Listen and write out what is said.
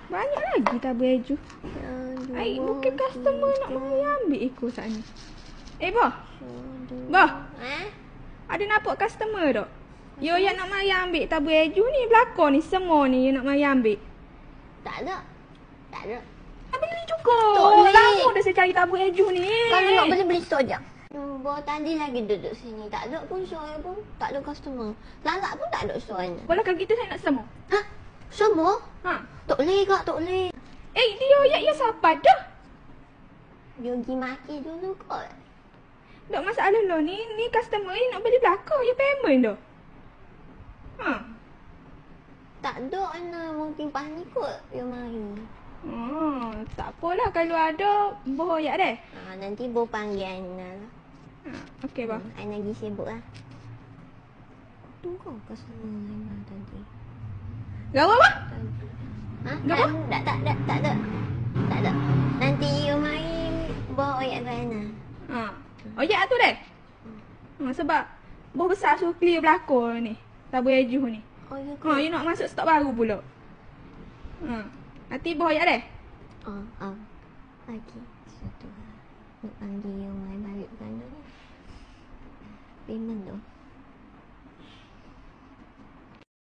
Banyak lagi tabung eju. Ai, mungkin customer nak mai ambil ikut saat ni. Boh. Boh. Ada nampak customer tak? Yo yang nak mai ambil tabung eju ni belakang ni semua ni yang nak mai ambil. Tak ada. Beli juga. Tak boleh. Lama dah saya cari tabung eju ni. Kalau nak beli store je. Nombor tadi lagi duduk sini. Tak ada pun store pun. Tak ada customer. Lalak pun tak ada store ni. Bolehkah kita saya nak semua? Hah? Semua? Ha. Tak boleh kak, tak boleh. Dia ya siapa dah? Dia pergi maki dulu kot. Tak masalah lo ni customer ni nak beli belakang je payment dah. Ha. Tak ada Ana. Mungkin pas ni kot dia mari. Tak apalah kalau ada bohoyak deh. Nanti Bo panggil Ana lah. Okey bah. Ana lagi sibuk lah. Tunggu customer Ana tadi. Gawa bah? Ha? Gapo? Tak ada. Nanti you mari bawa oyak ke Ana. Oyak tu deh. Sebab boh besar suruh clear belakang ni. Tabung eju ni. Oh ya ke? You nak masuk stok baru pula. Nanti boh oyak deh. Lagi satu. Nak panggil you mari balik ke Ana ni. Payment